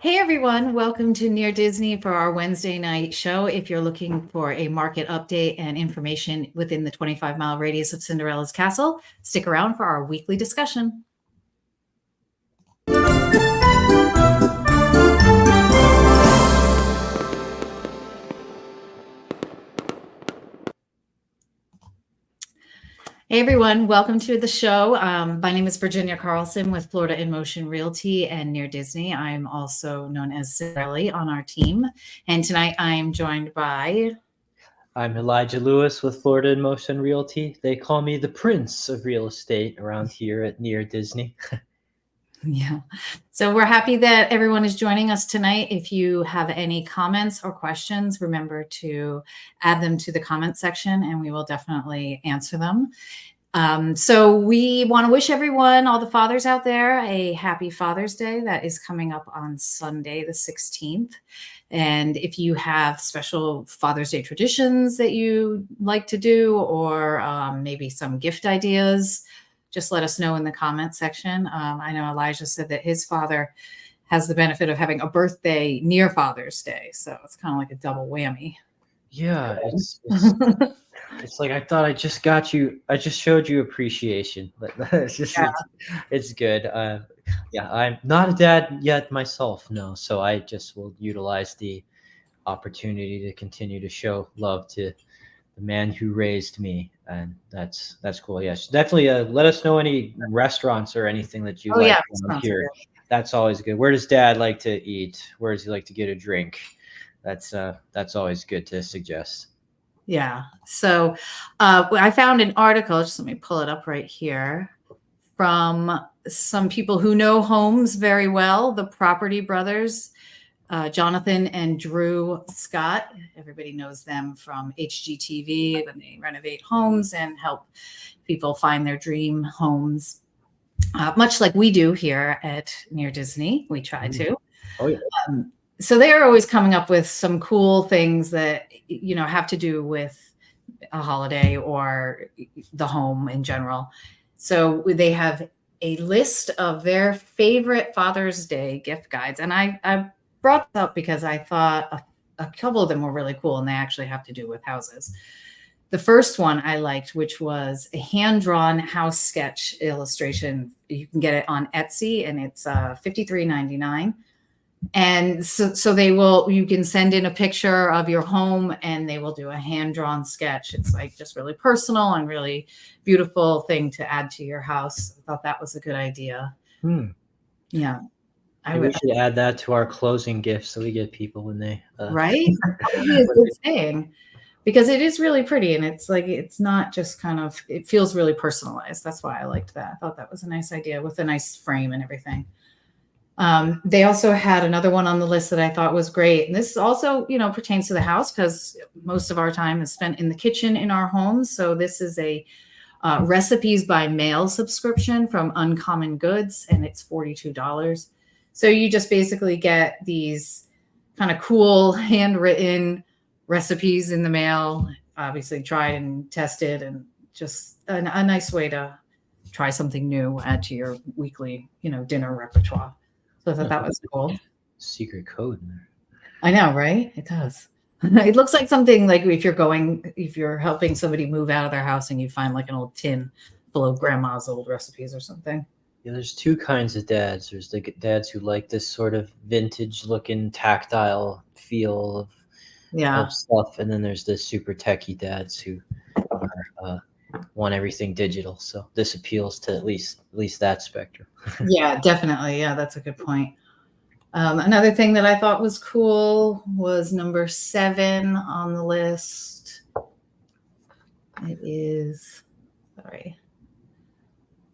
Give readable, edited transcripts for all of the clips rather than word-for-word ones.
Hey everyone, welcome to Near Disney for our Wednesday night show. If you're looking for a market update and information within the 25-mile radius of Cinderella's castle, stick around for our weekly discussion. Hey everyone, welcome to the show. My name is Virginia Carlson with Florida in Motion Realty and Near Disney. I'm also known as Cinderella on our team. And tonight I'm joined by... I'm Elijah Lewis with Florida in Motion Realty. They call me the Prince of Real Estate around here at Near Disney. Yeah. So we're happy that everyone is joining us tonight. If you have any comments or questions, remember to add them to the comment section and we will definitely answer them. So we want to wish everyone, all the fathers out there, a happy Father's Day. That is coming up on Sunday, the 16th. And if you have special Father's Day traditions that you like to do, or maybe some gift ideas, just let us know in the comment section. I know Elijah said that his father has the benefit of having a birthday near Father's Day. So it's kind of like a double whammy. Yeah, it's like I thought I just got you. I just showed you appreciation. It's just it's good. Yeah, I'm not a dad yet myself. No, so I just will utilize the opportunity to continue to show love to the man who raised me, and that's cool. Yes, definitely. Let us know any restaurants or anything that you like here. That's always good. Where does Dad like to eat? Where does he like to get a drink? That's always good to suggest. Yeah. So I found an article. Just let me pull it up right here, from some people who know homes very well, the Property Brothers, Jonathan and Drew Scott. Everybody knows them from HGTV when they renovate homes and help people find their dream homes, much like we do here at Near Disney. We try to. Oh yeah. So they're always coming up with some cool things that, you know, have to do with a holiday or the home in general. So they have a list of their favorite Father's Day gift guides. And I brought this up because I thought a couple of them were really cool, and they actually have to do with houses. The first one I liked, which was a hand-drawn house sketch illustration. You can get it on Etsy, and it's $53.99. And so you can send in a picture of your home and they will do a hand-drawn sketch. It's like just really personal and really beautiful thing to add to your house. I thought that was a good idea. Yeah. We should add that to our closing gifts so we get people when they right? That would be a good thing, because it is really pretty, and it's like, it's not just kind of, it feels really personalized. That's why I liked that. I thought that was a nice idea with a nice frame and everything. They also had another one on the list that I thought was great. And this also, you know, pertains to the house, because most of our time is spent in the kitchen in our homes. So this is a recipes by mail subscription from Uncommon Goods, and it's $42. So you just basically get these kind of cool handwritten recipes in the mail, obviously tried and tested, and just a nice way to try something new, add to your weekly, you know, dinner repertoire. So I thought that was cool. Secret code in there. I know, right? It does. It looks like something like if you're helping somebody move out of their house and you find like an old tin full of grandma's old recipes or something. Yeah, there's two kinds of dads. There's the dads who like this sort of vintage looking tactile feel of stuff. And then there's the super techie dads who are, want everything digital. So this appeals to at least that spectrum. Yeah, definitely. Yeah, that's a good point. Another thing that I thought was cool was number 7 on the list. It is, sorry.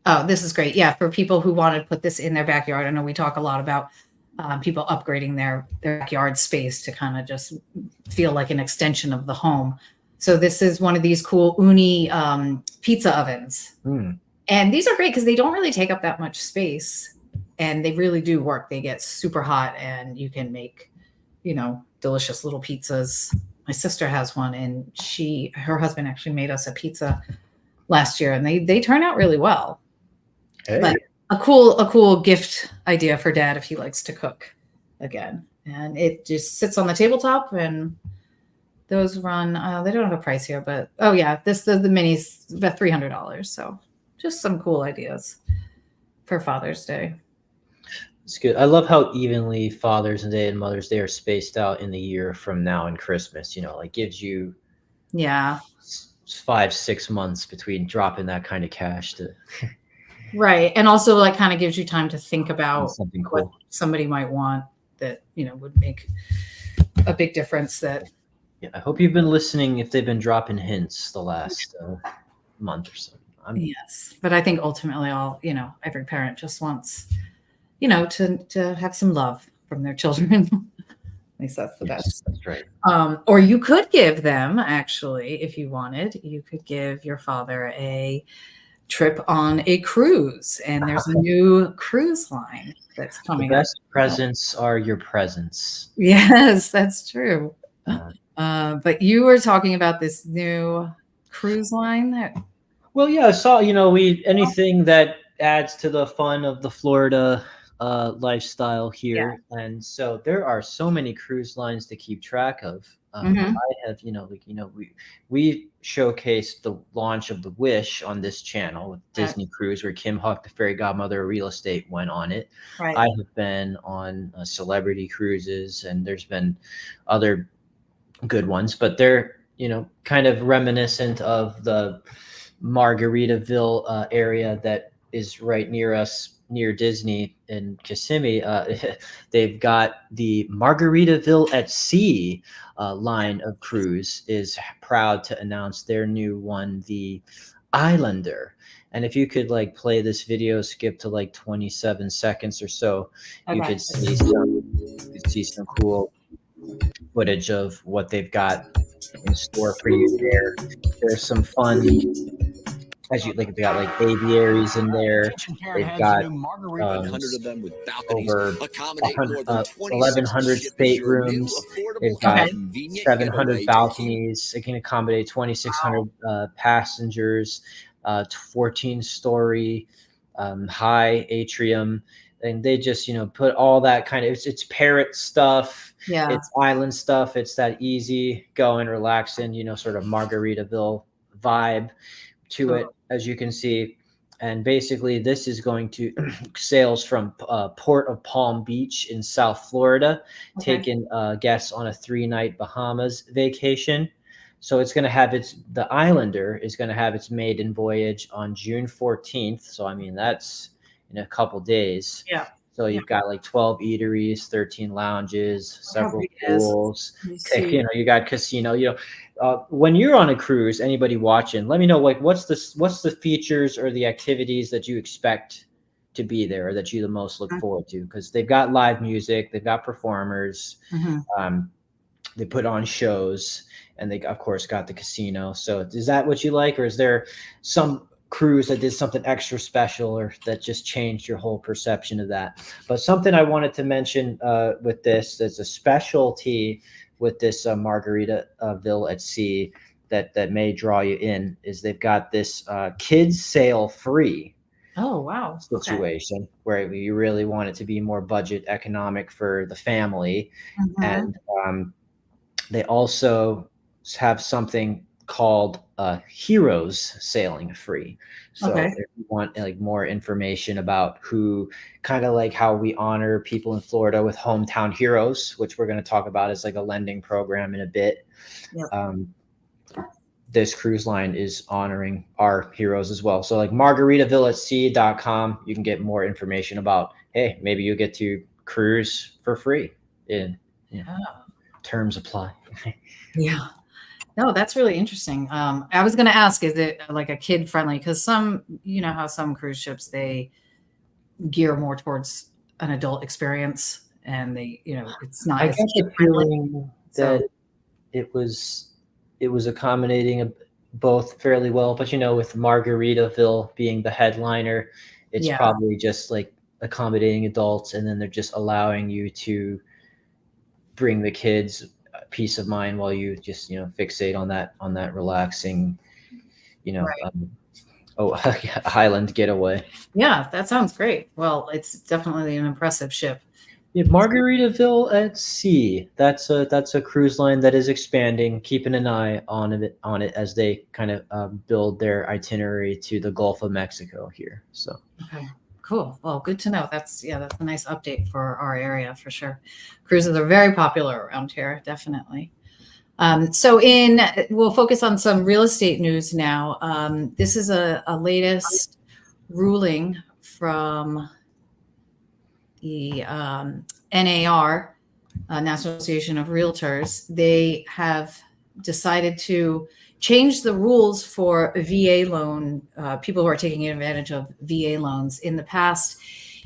Oh, this is great. Yeah, for people who want to put this in their backyard. I know we talk a lot about people upgrading their backyard space to kind of just feel like an extension of the home. So this is one of these cool uni pizza ovens. And these are great because they don't really take up that much space, and they really do work. They get super hot, and you can make, you know, delicious little pizzas. My sister has one, and her husband actually made us a pizza last year, and they turn out really well. Hey. But a cool gift idea for Dad if he likes to cook. again. And it just sits on the tabletop, and those run, they don't have a price here, but oh yeah, the minis about $300. So just some cool ideas for Father's Day. It's good. I love how evenly Father's Day and Mother's Day are spaced out in the year from now and Christmas. Like gives you 5-6 months between dropping that kind of cash to right. And also like kind of gives you time to think about something what cool somebody might want that would make a big difference. That I hope you've been listening if they've been dropping hints the last month or so. Yes, but I think ultimately every parent just wants to have some love from their children. At least that's the best. That's right. Or you could give them, actually, if you wanted, you could give your father a trip on a cruise. And there's a new cruise line that's coming up. The best presents are your presents. Yes, that's true. But you were talking about this new cruise line. Well, yeah, I saw, anything that adds to the fun of the Florida lifestyle here. Yeah. And so there are so many cruise lines to keep track of. I have, we showcased the launch of the Wish on this channel with Disney Cruise, where Kim Huck, the fairy godmother of real estate, went on it. Right. I have been on celebrity cruises, and there's been other good ones, but they're, kind of reminiscent of the Margaritaville area that is right near us, near Disney in Kissimmee. They've got the Margaritaville at Sea line of cruise is proud to announce their new one, the Islander. And if you could play this video, skip to 27 seconds or so, you could see some cool footage of what they've got in store for you there. There's some fun, as you they got aviaries in there. They've got over 1,100 staterooms. They've got 700 balconies. It can accommodate 2,600 passengers. 14-story high atrium. And they just, put all that kind of, it's parrot stuff. Yeah. It's island stuff. It's that easy going, relaxing, sort of Margaritaville vibe to it, as you can see. And basically this is going to sails from Port of Palm Beach in South Florida, taking guests on a 3-night Bahamas vacation. So it's going to have the Islander is going to have its maiden voyage on June 14th. So, that's in a couple days. Yeah. So you've got 12 eateries, 13 lounges, several pools. You got casino. When you're on a cruise, anybody watching, let me know what's the features or the activities that you expect to be there, or that you the most look forward to, because they've got live music, they've got performers, they put on shows, and they of course got the casino. So is that what you like, or is there some cruise that did something extra special, or that just changed your whole perception of that? But something I wanted to mention with this, that's a specialty with this Margaritaville at Sea that may draw you in, is they've got this kids sail free situation where you really want it to be more budget economic for the family. And they also have something called Heroes Sailing Free. So if you want more information about who, kind of how we honor people in Florida with hometown heroes, which we're going to talk about as a lending program in a bit. This cruise line is honoring our heroes as well. So margaritavillasea.com, you can get more information about, hey, maybe you get to cruise for free. Terms apply. Yeah. No, that's really interesting. I was going to ask, is it a kid friendly? Because some, how some cruise ships, they gear more towards an adult experience, and they, it's not. I get the feeling that it was accommodating both fairly well, but with Margaritaville being the headliner, it's probably just accommodating adults, and then they're just allowing you to bring the kids peace of mind while you just fixate on that relaxing Highland getaway. Yeah, that sounds great. Well, it's definitely an impressive ship. Yeah, Margaritaville at Sea. That's a cruise line that is expanding. Keeping an eye on it as they kind of build their itinerary to the Gulf of Mexico here. So Okay, cool. Well, good to know. That's a nice update for our area for sure. Cruises are very popular around here, definitely. So we'll focus on some real estate news now. This is a latest ruling from the NAR, National Association of Realtors. They have decided to change the rules for a VA loan, people who are taking advantage of VA loans. In the past,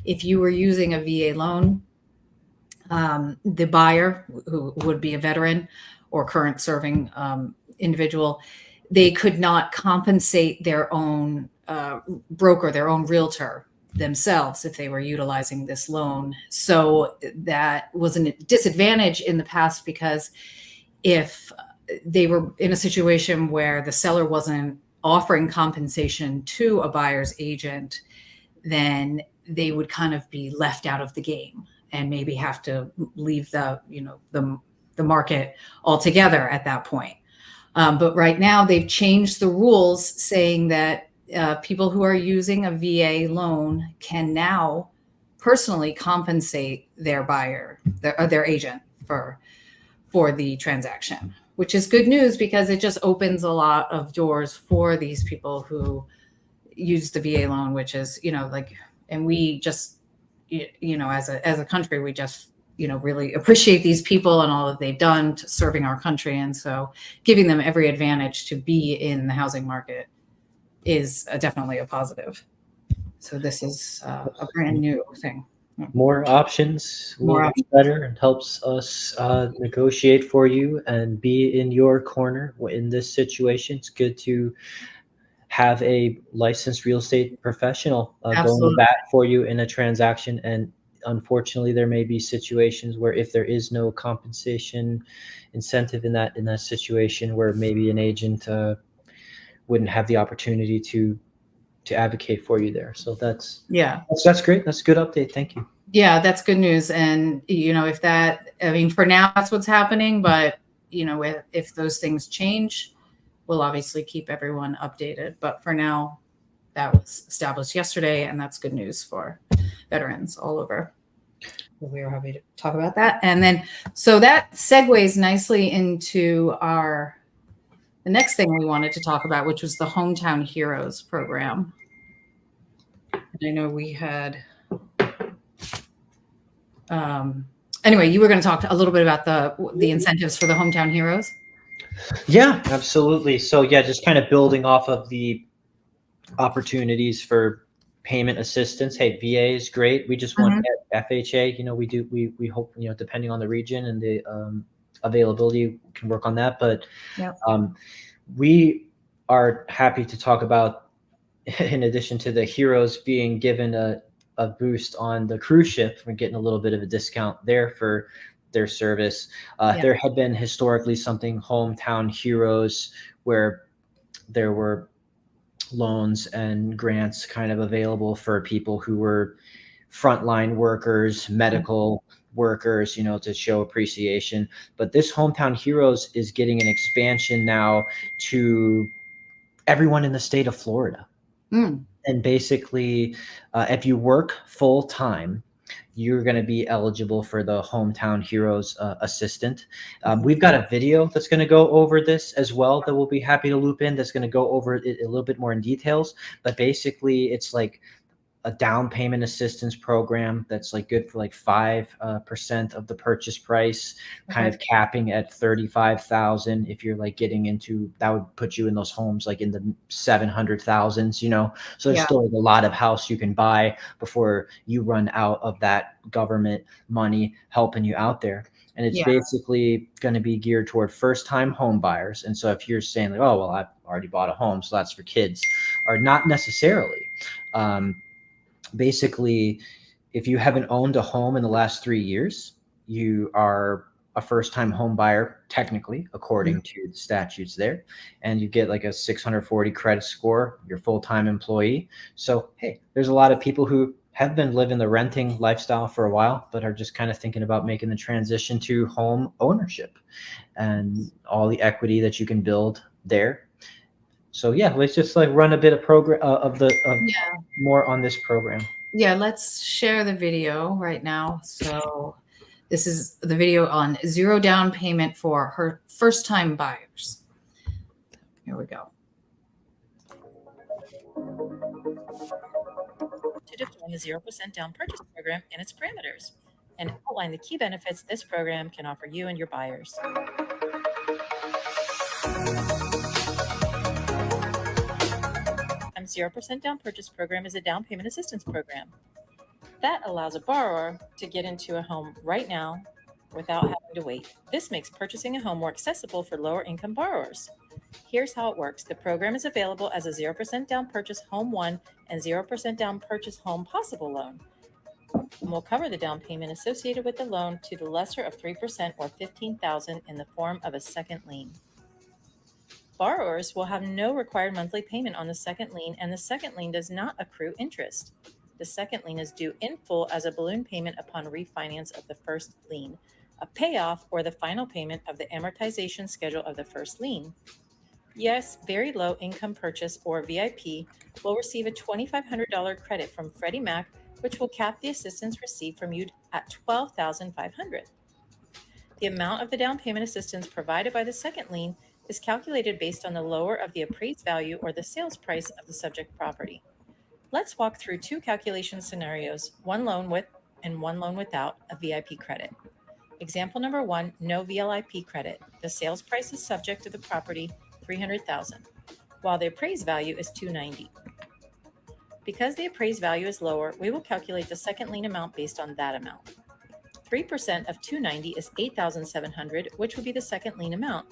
if you were using a VA loan, the buyer, who would be a veteran or current serving individual, they could not compensate their own broker, their own realtor themselves if they were utilizing this loan. So that was a disadvantage in the past, because if they were in a situation where the seller wasn't offering compensation to a buyer's agent, then they would kind of be left out of the game and maybe have to leave the market altogether at that point. But right now they've changed the rules, saying that people who are using a VA loan can now personally compensate their buyer, their agent for the transaction, which is good news, because it just opens a lot of doors for these people who use the VA loan, which is, and we just, as a country, we just, really appreciate these people and all that they've done to serving our country. And so giving them every advantage to be in the housing market is definitely a positive. So this is a brand new thing. more options will be better, and helps us negotiate for you and be in your corner in this situation. It's good to have a licensed real estate professional going to bat for you in a transaction. And unfortunately, there may be situations where, if there is no compensation incentive in that situation, where maybe an agent wouldn't have the opportunity to advocate for you there. So that's great. That's a good update. Thank you. Yeah, that's good news. And for now, that's what's happening. But if those things change, we'll obviously keep everyone updated. But for now, that was established yesterday, and that's good news for veterans all over. We were happy to talk about that. And then, so that segues nicely into the next thing we wanted to talk about, which was the Hometown Heroes program. And I know we had, anyway, you were going to talk a little bit about the incentives for the Hometown Heroes. Yeah, absolutely. So yeah, just kind of building off of the opportunities for payment assistance. Hey, VA is great. We just want FHA. We hope, depending on the region and the availability, we can work on that. But we are happy to talk about, in addition to the heroes being given a boost on the cruise ship, we're getting a little bit of a discount there for their service. There had been historically something, Hometown Heroes, where there were loans and grants kind of available for people who were frontline workers, medical workers, to show appreciation. But this Hometown Heroes is getting an expansion now to everyone in the state of Florida. And basically, if you work full time, you're going to be eligible for the Hometown Heroes assistant. We've got a video that's going to go over this as well, that we'll be happy to loop in, that's going to go over it a little bit more in details. But basically, it's like a down payment assistance program that's like good for like 5% of the purchase price, kind of capping at $35,000. If you're like getting into, that would put you in those homes like in the 700,000s, so there's still like a lot of house you can buy before you run out of that government money helping you out there. And it's basically going to be geared toward first-time home buyers. And so if you're saying like, oh, well, I've already bought a home, so that's for kids, or not necessarily. Basically, if you haven't owned a home in the last 3 years, you are a first-time home buyer, technically, according to the statutes there. And you get like a 640 credit score, you're a full-time employee. So, hey, there's a lot of people who have been living the renting lifestyle for a while, but are just kind of thinking about making the transition to home ownership and all the equity that you can build there. So yeah, let's just like run a bit of program of more on this program. Yeah, let's share the video right now. So this is the video on 0 down payment for her first-time buyers. Here we go. To define the 0% down purchase program and its parameters, and outline the key benefits this program can offer you and your buyers. 0% down purchase program is a down payment assistance program that allows a borrower to get into a home right now without having to wait. This makes purchasing a home more accessible for lower income borrowers. Here's how it works. The program is available as a 0% down purchase home 1 and 0% down purchase home possible loan. And will cover the down payment associated with the loan to the lesser of 3% or $15,000 in the form of a second lien. Borrowers will have no required monthly payment on the second lien, and the second lien does not accrue interest. The second lien is due in full as a balloon payment upon refinance of the first lien, a payoff, or the final payment of the amortization schedule of the first lien. Yes, very low income purchase, or VIP, will receive a $2,500 credit from Freddie Mac, which will cap the assistance received from you at $12,500. The amount of the down payment assistance provided by the second lien is calculated based on the lower of the appraised value or the sales price of the subject property. Let's walk through 2 calculation scenarios, one loan with and one loan without a VIP credit. Example number 1, no VIP credit. The sales price is subject to the property, $300,000, while the appraised value is $290,000. Because the appraised value is lower, we will calculate the second lien amount based on that amount. 3% of $290,000 is $8,700, which would be the second lien amount.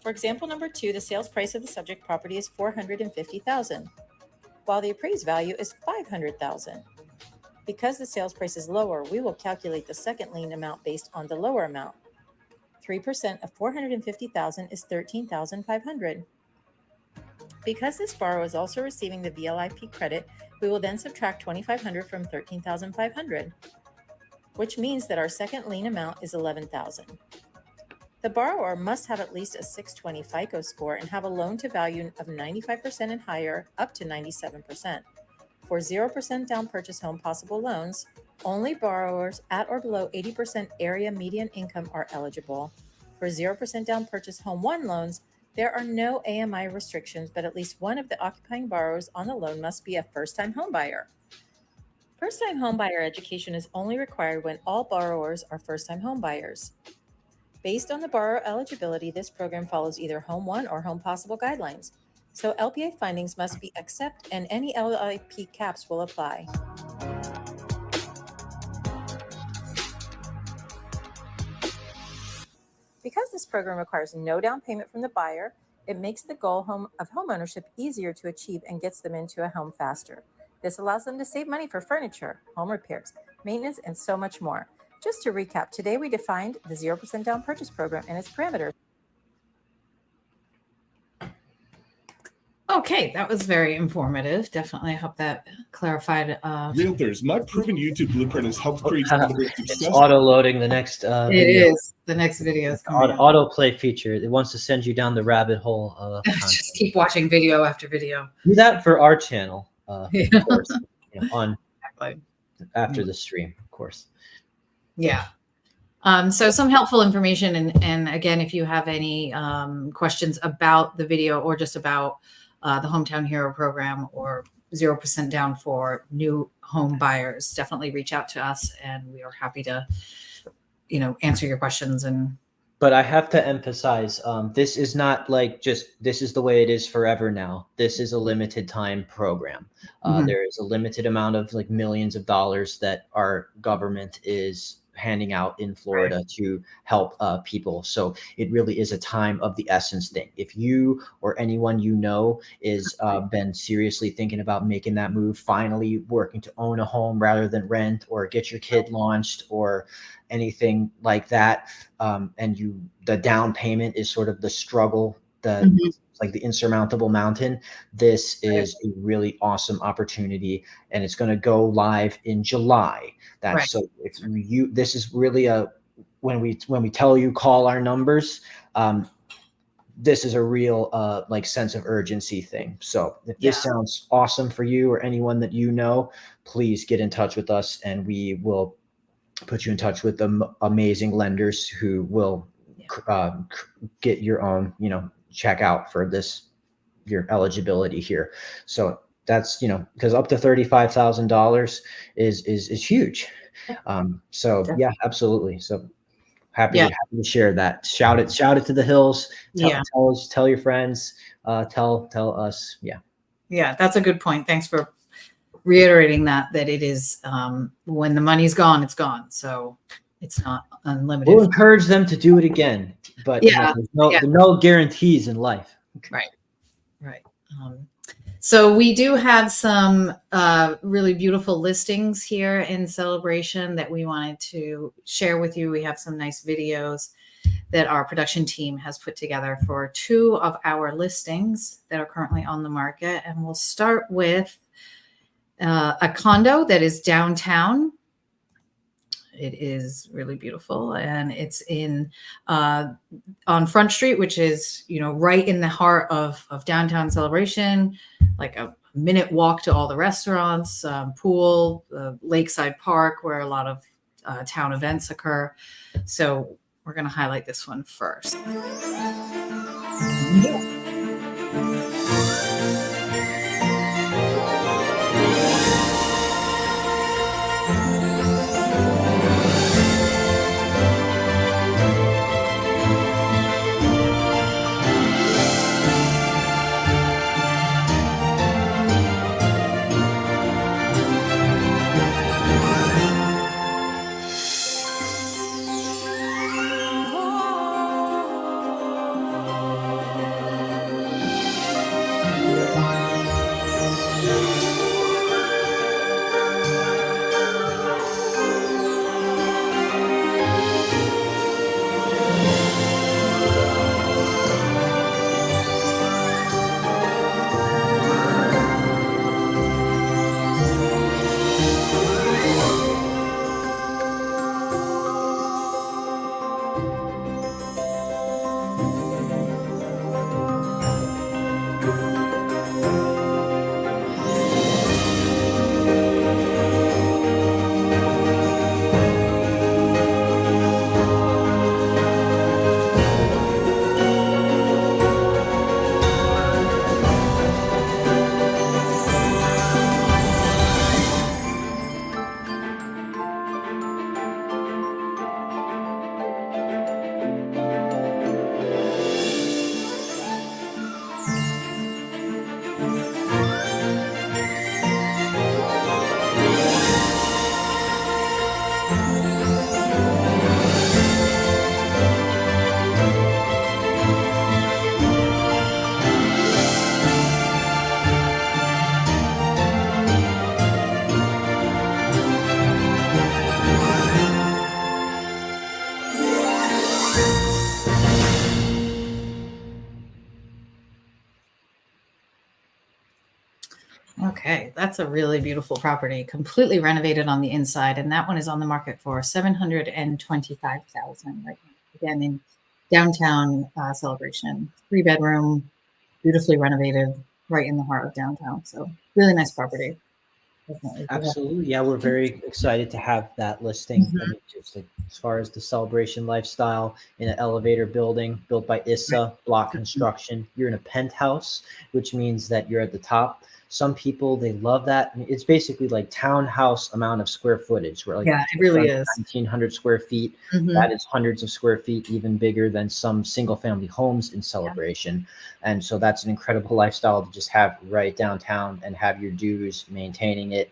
For example number 2, the sales price of the subject property is $450,000, while the appraised value is $500,000. Because the sales price is lower, we will calculate the second lien amount based on the lower amount. 3% of $450,000 is $13,500. Because this borrower is also receiving the VLIP credit, we will then subtract $2,500 from $13,500, which means that our second lien amount is $11,000. The borrower must have at least a 620 FICO score and have a loan to value of 95% and higher, up to 97%. For 0% down purchase home possible loans, only borrowers at or below 80% area median income are eligible. For 0% down purchase home 1 loans, there are no AMI restrictions, but at least one of the occupying borrowers on the loan must be a first-time homebuyer. First-time homebuyer education is only required when all borrowers are first-time homebuyers. Based on the borrower eligibility, this program follows either Home 1 or Home Possible guidelines. So LPA findings must be accepted and any LIP caps will apply. Because this program requires no down payment from the buyer, it makes the goal of homeownership easier to achieve and gets them into a home faster. This allows them to save money for furniture, home repairs, maintenance, and so much more. Just to recap, today we defined the 0% down purchase program and its parameters. Okay, that was very informative. Definitely hope that clarified. Realtors, my proven YouTube blueprint has helped create some of the most It's successful. auto-loading the next It video. is. The next video is coming up. Autoplay feature. It wants to send you down the rabbit hole of Just keep watching video after video. Do that for our channel, Yeah. of course, on Exactly. after the stream, of course. Yeah. So some helpful information. And again, if you have any questions about the video or just about the Hometown Hero program or 0% down for new home buyers, definitely reach out to us and we are happy to, answer your questions. But I have to emphasize, this is not like this is the way it is forever now. This is a limited time program. There is a limited amount of millions of dollars that our government is handing out in Florida to help people. So it really is a time of the essence thing. If you or anyone is been seriously thinking about making that move, finally working to own a home rather than rent, or get your kid launched or anything like that, and the down payment is sort of the struggle Mhm. like the insurmountable mountain. This is a really awesome opportunity, and it's going to go live in July. Right. So if you, this is really when we tell you call our numbers, this is a real like sense of urgency thing. So if this sounds awesome for you or anyone that you know, please get in touch with us, and we will put you in touch with the amazing lenders who will get your own, check out for your eligibility here. So that's, because up to $35,000 is huge. So yeah, absolutely. So happy to share that. Shout it to the hills. Tell your friends. Tell us. Yeah, that's a good point. Thanks for reiterating that it is, when the money's gone, it's gone. So it's not unlimited. We'll encourage them to do it again, but there's no guarantees in life. Right. So we do have some really beautiful listings here in Celebration that we wanted to share with you. We have some nice videos that our production team has put together for 2 of our listings that are currently on the market. And we'll start with a condo that is downtown. It is really beautiful, and it's on Front Street, which is, right in the heart of downtown Celebration, like a minute walk to all the restaurants, pool, lakeside park where a lot of town events occur. So we're going to highlight this one first. Okay, that's a really beautiful property, completely renovated on the inside, and that one is on the market for $725,000 right now. Again, in downtown Celebration, 3-bedroom, beautifully renovated, right in the heart of downtown. So really nice property. Definitely. Absolutely, yeah, we're very excited to have that listing. I mean, just like, as far as the Celebration lifestyle, in an elevator building built by ISA block construction, you're in a penthouse, which means that you're at the top. Some people, they love that. I mean, it's basically like townhouse amount of square footage. Where, like, it really is 1,900 square feet. That is hundreds of square feet, even bigger than some single family homes in Celebration. And so that's an incredible lifestyle to just have right downtown and have your dues maintaining it.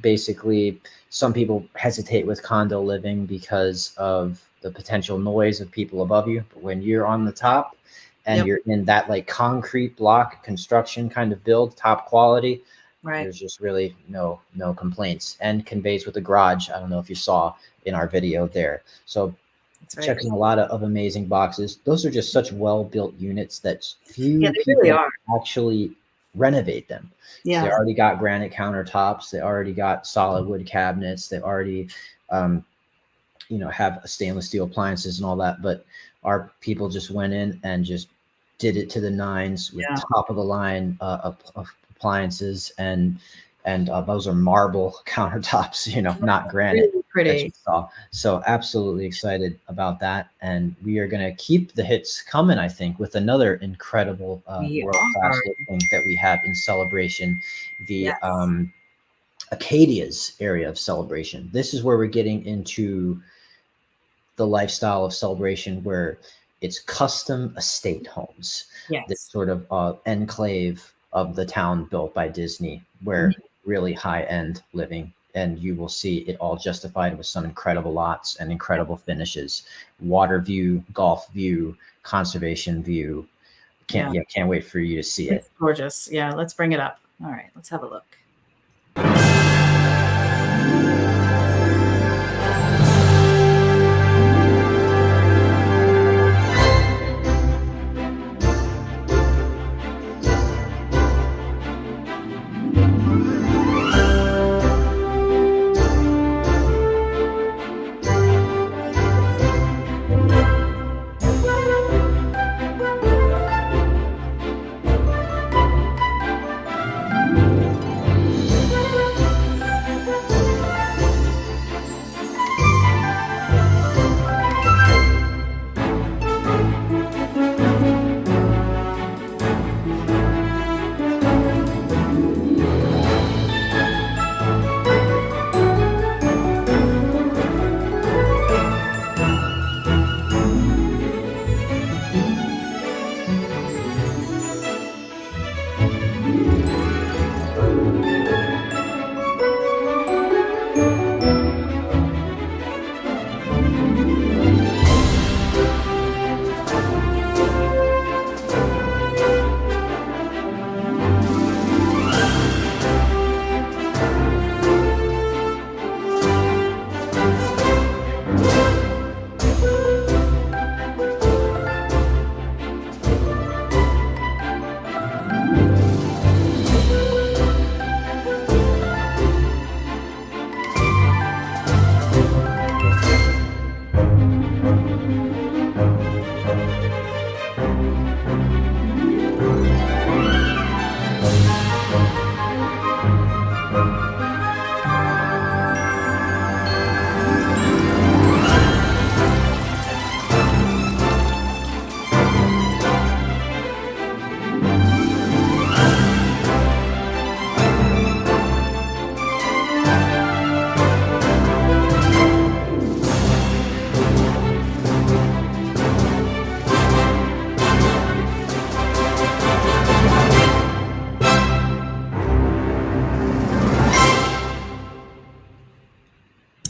Basically, some people hesitate with condo living because of the potential noise of people above you. But when you're on the top, and you're in that like concrete block construction kind of build, top quality, there's just really no complaints. And conveys with the garage. I don't know if you saw in our video there. So That's right. Checks in a lot of amazing boxes. Those are just such well-built units that few Yeah, they people really are. actually renovate them. Yeah. They already got granite countertops. They already got solid wood cabinets. They already, have stainless steel appliances and all that. But our people just went in and just did it to the nines with top of the line of appliances, and those are marble countertops, not granite. Really That pretty. you saw. So absolutely excited about that, and we are going to keep the hits coming. I think with another incredible world-class listing that we have in Celebration, the 𝐇𝐀𝐖𝐊 area of Celebration. This is where we're getting into the lifestyle of Celebration, where it's custom estate homes. Yes. This sort of enclave of the town built by Disney, where really high-end living, and you will see it all justified with some incredible lots and incredible finishes. Water view, golf view, conservation view. Can't wait for you to see it. It's gorgeous. Yeah, let's bring it up. All right, let's have a look.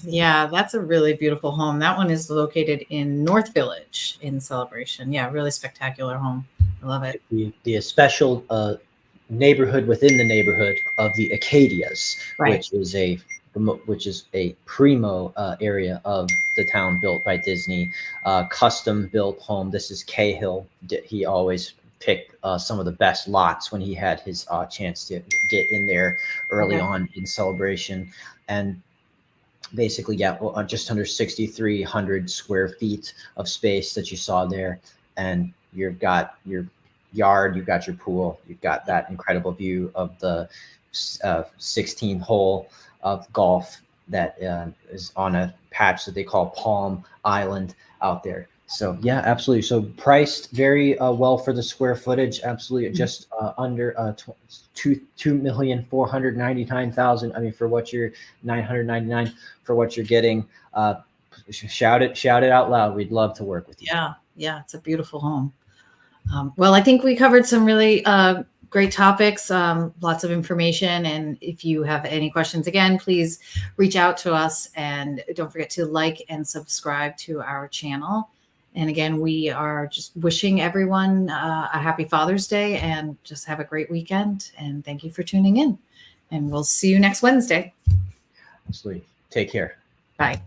Yeah, that's a really beautiful home. That one is located in North Village in Celebration. Yeah, really spectacular home. I love it. The special neighborhood within the neighborhood of the 𝐇𝐀𝐖𝐊s, which is a primo area of the town built by Disney, custom built home. This is Cahill. He always picked some of the best lots when he had his chance to get in there early on in Celebration. And basically, just under 6,300 square feet of space that you saw there. And you've got your yard, you've got your pool, you've got that incredible view of the 16th hole of golf that is on a patch that they call Palm Island out there. So yeah, absolutely. So priced very well for the square footage. Absolutely, just under $2,499,000. I mean, for what you're $999 for what you're getting. Shout it out loud. We'd love to work with you. Yeah, it's a beautiful home. Well, I think we covered some really great topics, lots of information. And if you have any questions, again, please reach out to us, and don't forget to like and subscribe to our channel. And again, we are just wishing everyone a happy Father's Day, and just have a great weekend. And thank you for tuning in, and we'll see you next Wednesday. Absolutely. Take care. Bye.